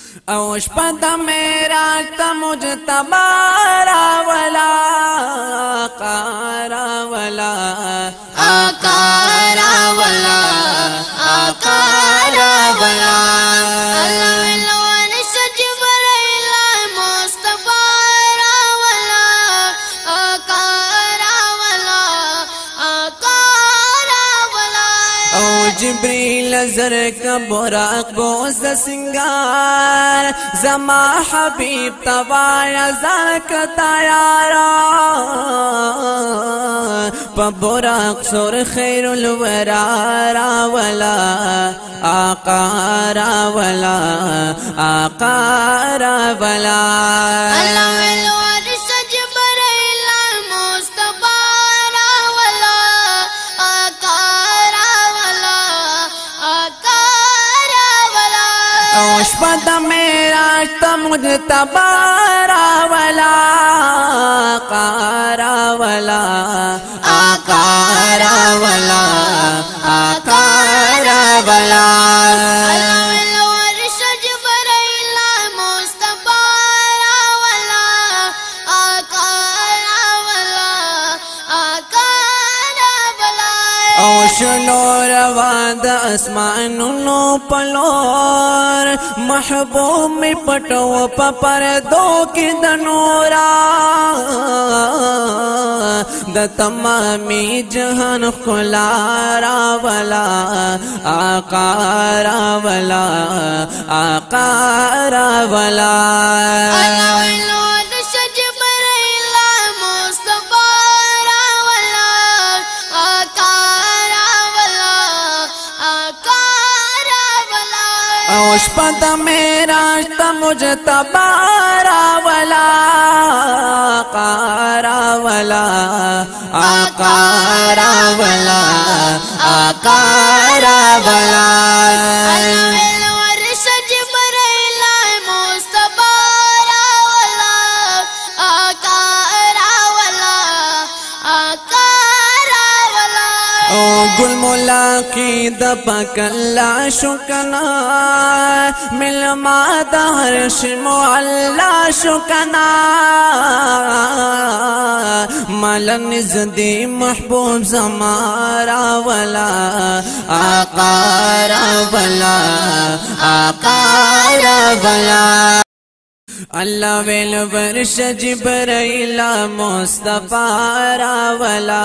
औश पद मेरा तमुज तबारा वला कारा वला आकारा वला आकारा वला जिब्रील ज़र का बुराक बोस सिंगार ज़मा हबीब तवाया ज़ाक तयारा पबुराक सुर खैरुल वरारा वला आकारा वला आकारा वला औशपद मेरा तमुज तबारा वला कारा वला आकारा वला आकारा वला औशनोर वाद आसमानुनो पलोर महबूब में पटो पर दो की दनोरा द तमामी जहान खुलारा वला आकारा वला आकारा वला औशपद मेरा तमुज तबारा वला कारा वला आकारा वला आकारा वला गुल मुला की दबकल्ला शुकना मिल मादा हर्ष मुअल्ला शुकना मलन ज़दी महबूब ज़मारा वला आकारा वला आकारा वला अल्लाह वेल वर्ष जिब्राइला मुस्तफारा वला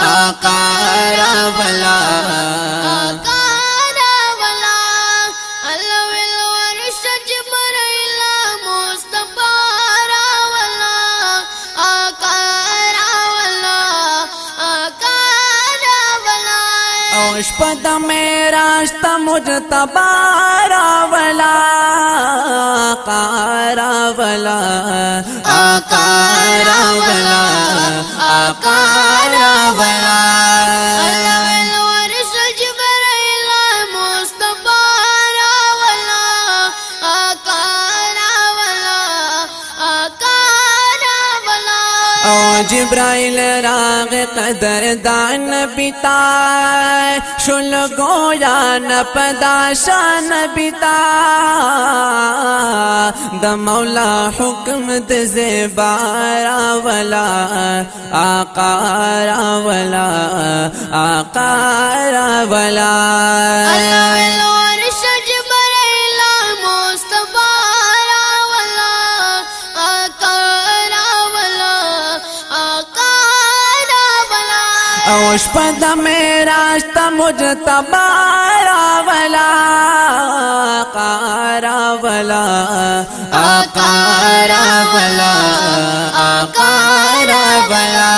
आकारा वला आकारा वला अल्लाह वेल वर्ष जिब्राइला मुस्तफारा वला आकारा वला आकारा वला औशपद मेरा तमुज तबारा वला आकारा वला आकारा वला आकारा वला जिब्राइल राग कदर दान बिता शुल गोया न पदाशान बिता द मौला हुक्म दे ज़ेबारा वला आकारा वला आकारा वला औशपद मेरा तमुज तबारा वला कारा वला आकारा वला आकारा वला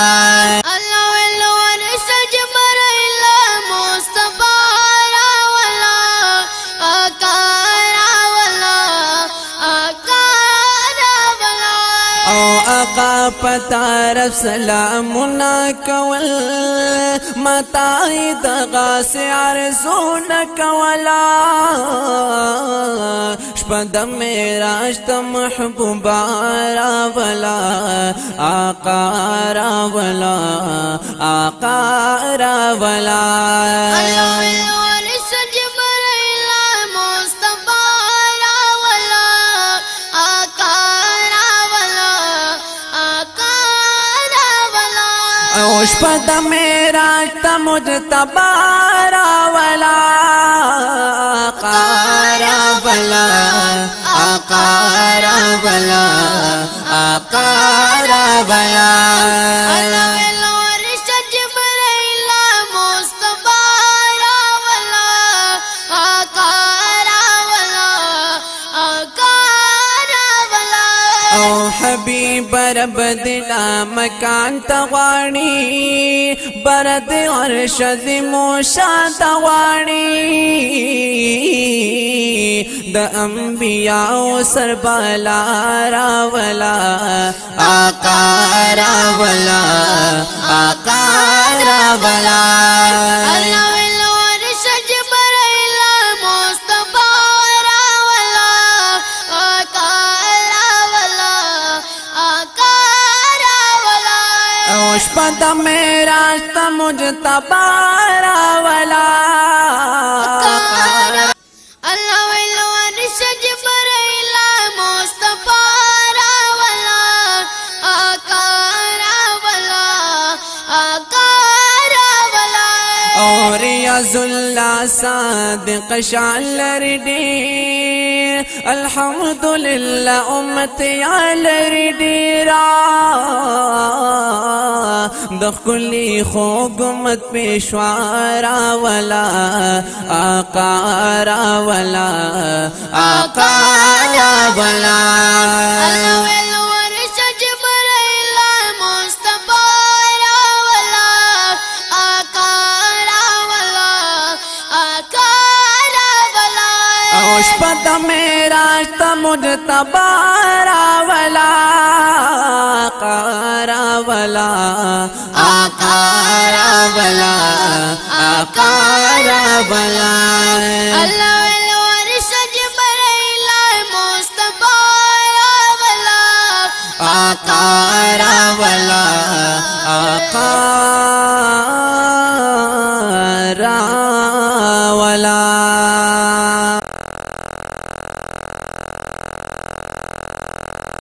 आका पतार सलामुना कवल मताई दगा से आरज़ू न कवला शपद मेरा महबूबारा वला आकारा वला आकारा वला अल्लाह सज बरैला मुस्तफारा वला उष्पद मेरा तमुज तबारा वला आकारा वला आकारा वला आकारा वला हबीब रब दिला मकान तवाणी बरद और शज़िमोशा तवाणी द अंबिया सरबला रावला आकारा वला आकारा वला उष्पद मेरा तमुज तबारा वला और यज़ुल्ला सादिक़ शालरडी अल्हम्दुलिल्लाह उम्मत यालरडीरा दखली खोगमत पेशवारा वला आकारा वला आकारा वला उष्पद मेरा तमुज तबारा वला आकारा वला आकारा वला आकारा वला आकारा वला